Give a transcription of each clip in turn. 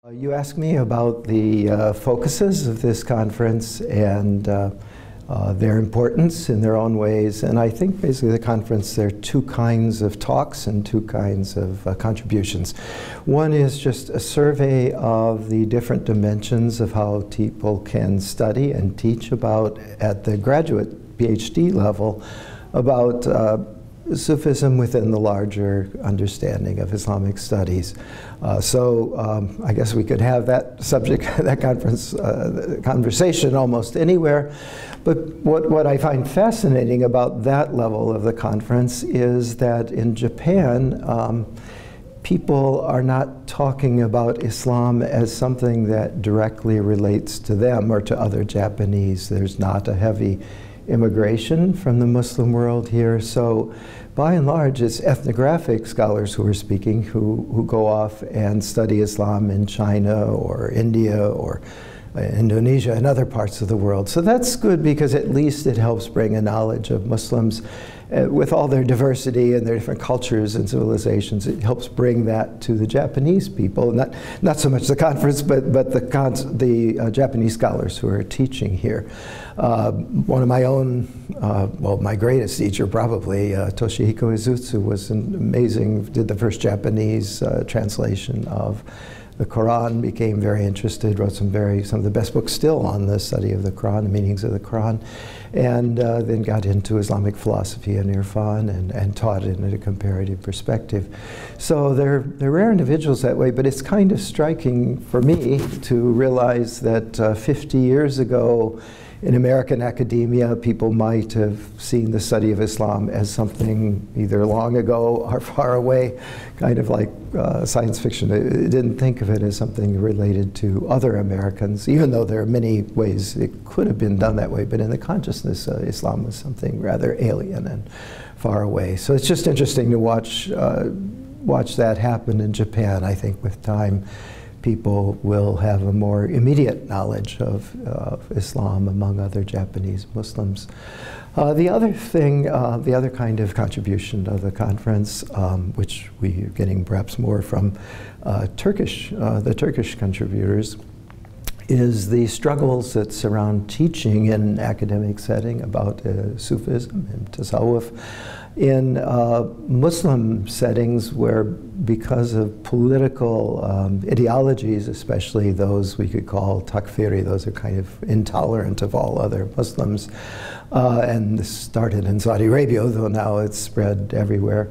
You asked me about the focuses of this conference and their importance in their own ways, and I think basically the conference, there are two kinds of talks and two kinds of contributions. One is just a survey of the different dimensions of how people can study and teach about, at the graduate PhD level, about Sufism within the larger understanding of Islamic studies. I guess we could have that subject, that conference, conversation almost anywhere. But what I find fascinating about that level of the conference is that in Japan, people are not talking about Islam as something that directly relates to them or to other Japanese. There's not a heavy immigration from the Muslim world here, so by and large it's ethnographic scholars who are speaking who go off and study Islam in China or India or Indonesia and other parts of the world. So that's good because at least it helps bring a knowledge of Muslims with all their diversity and their different cultures and civilizations. It helps bring that to the Japanese people, not so much the conference, but the Japanese scholars who are teaching here. One of my own, well, my greatest teacher probably, Toshihiko Izutsu, was an amazing, did the first Japanese translation of the Quran, became very interested, wrote some of the best books still on the study of the Quran, the meanings of the Quran, and then got into Islamic philosophy and irfan and taught it in a comparative perspective. So they're rare individuals that way, but it's kind of striking for me to realize that 50 years ago, in American academia, people might have seen the study of Islam as something either long ago or far away, kind of like science fiction. It didn't think of it as something related to other Americans, even though there are many ways it could have been done that way, but in the consciousness, Islam was something rather alien and far away. So it's just interesting to watch that happen in Japan. I think with time, people will have a more immediate knowledge of Islam among other Japanese Muslims. The other thing, the other kind of contribution of the conference, which we are getting perhaps more from the Turkish contributors, is the struggles that surround teaching in an academic setting about Sufism and Tasawwuf in Muslim settings where, because of political ideologies, especially those we could call takfiri, those are kind of intolerant of all other Muslims, and this started in Saudi Arabia, though now it's spread everywhere.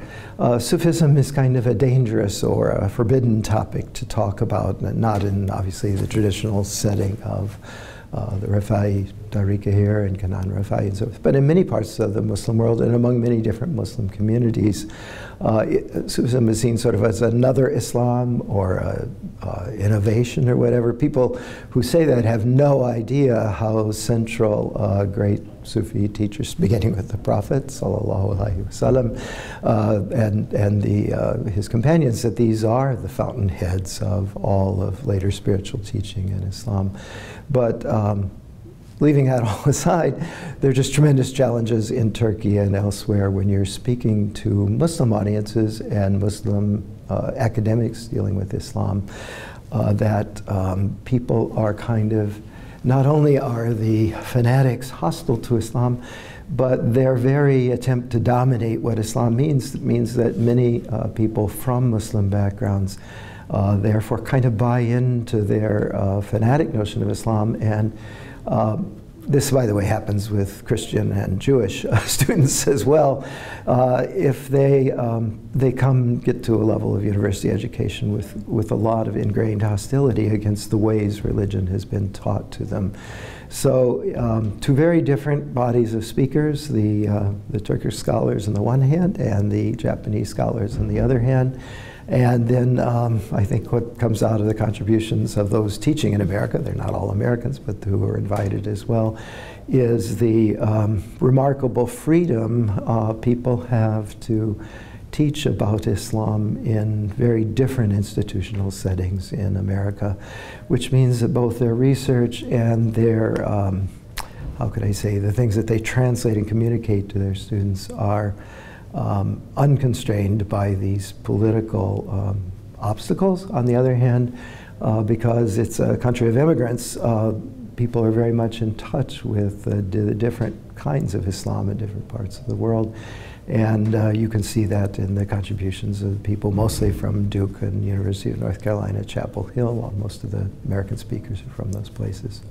Sufism is kind of a dangerous or a forbidden topic to talk about, not in obviously the traditional setting of the Rafai Tariqa here and Kanan Rafai and so forth, but in many parts of the Muslim world and among many different Muslim communities, Sufism is seen sort of as another Islam or innovation or whatever. People who say that have no idea how central great Sufi teachers, beginning with the Prophet sallallahu alaihi wasallam, and his companions, that these are the fountainheads of all of later spiritual teaching in Islam. But leaving that all aside, there are just tremendous challenges in Turkey and elsewhere when you're speaking to Muslim audiences and Muslim academics dealing with Islam, that people are kind of, not only are the fanatics hostile to Islam, but their very attempt to dominate what Islam means means that many people from Muslim backgrounds therefore kind of buy into their fanatic notion of Islam. And this, by the way, happens with Christian and Jewish students as well. If they get to a level of university education with a lot of ingrained hostility against the ways religion has been taught to them. So two very different bodies of speakers, the Turkish scholars on the one hand and the Japanese scholars on the other hand. And then I think what comes out of the contributions of those teaching in America, they're not all Americans, but who are invited as well, is the remarkable freedom people have to teach about Islam in very different institutional settings in America, which means that both their research and their, how could I say, the things that they translate and communicate to their students are unconstrained by these political obstacles. On the other hand, because it's a country of immigrants, people are very much in touch with the different kinds of Islam in different parts of the world. And you can see that in the contributions of people mostly from Duke and University of North Carolina, Chapel Hill. Most of the American speakers are from those places.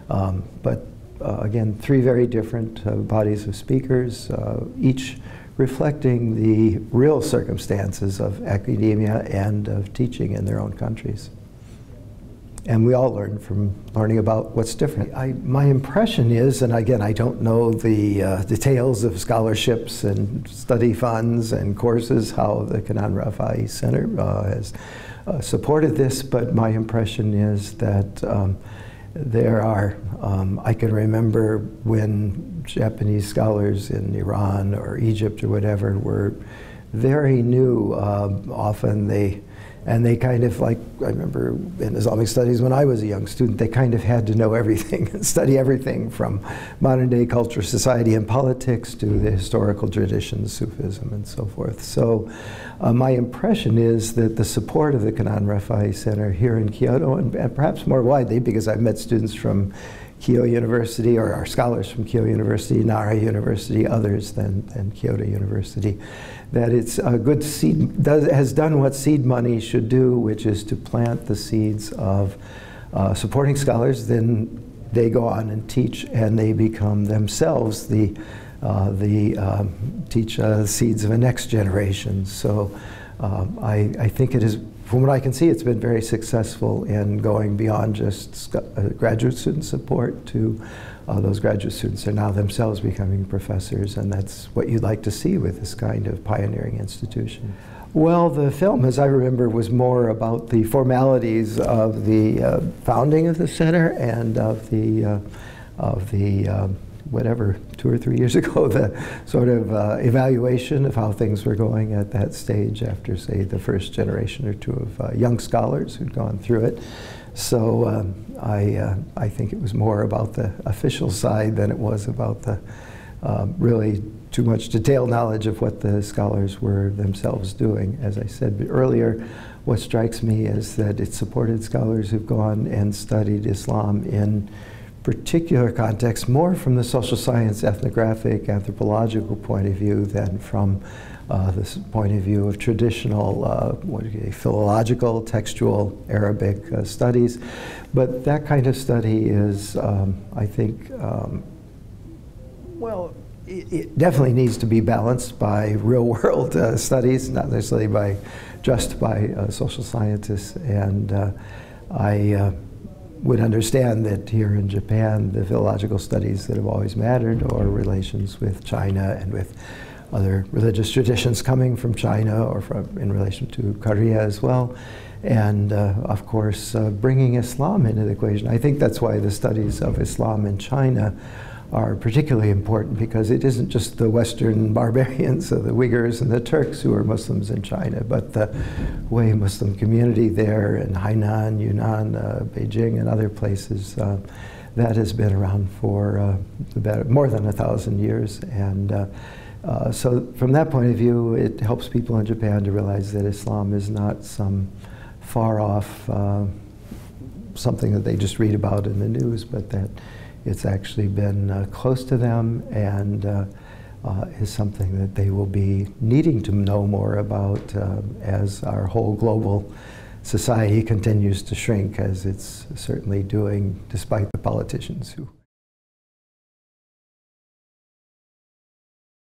But again, three very different bodies of speakers, each reflecting the real circumstances of academia and of teaching in their own countries. And we all learn from learning about what's different. My impression is, and again, I don't know the details of scholarships and study funds and courses, how the Kenan Rafai Center has supported this, but my impression is that there are, I can remember when Japanese scholars in Iran or Egypt or whatever were very new, often they kind of, like, I remember in Islamic studies when I was a young student, they kind of had to know everything and study everything from modern day culture, society, and politics to the historical traditions, Sufism, and so forth. So my impression is that the support of the Kenan Rafai Center here in Kyoto, and perhaps more widely, because I've met students from Keio University, or our scholars from Keio University, Nara University, others than Kyoto University, that it's a good seed, has done what seed money should do, which is to plant the seeds of supporting scholars. Then they go on and teach, and they become themselves the teach seeds of a next generation. So I think it is, from what I can see, it's been very successful in going beyond just graduate student support to those graduate students are now themselves becoming professors, and that's what you'd like to see with this kind of pioneering institution. Well, the film, as I remember, was more about the formalities of the founding of the center and of the whatever, 2 or 3 years ago, the sort of evaluation of how things were going at that stage after, say, the first generation or two of young scholars who'd gone through it. So I think it was more about the official side than it was about the really too much detailed knowledge of what the scholars were themselves doing. As I said earlier, what strikes me is that it supported scholars who've gone and studied Islam in particular contexts, more from the social science, ethnographic, anthropological point of view than from this point of view of traditional philological, textual Arabic studies. But that kind of study is, I think, well, it definitely needs to be balanced by real-world studies, not necessarily just by social scientists. And I would understand that here in Japan, the philological studies that have always mattered are relations with China and with other religious traditions coming from China, or in relation to Korea as well. And of course, bringing Islam into the equation. I think that's why the studies of Islam in China are particularly important, because it isn't just the Western barbarians, the Uyghurs and the Turks who are Muslims in China, but the Hui Muslim community there in Hainan, Yunnan, Beijing, and other places. That has been around for more than 1,000 years. And so from that point of view, it helps people in Japan to realize that Islam is not some far off something that they just read about in the news, but that it's actually been close to them, and is something that they will be needing to know more about as our whole global society continues to shrink, as it's certainly doing, despite the politicians who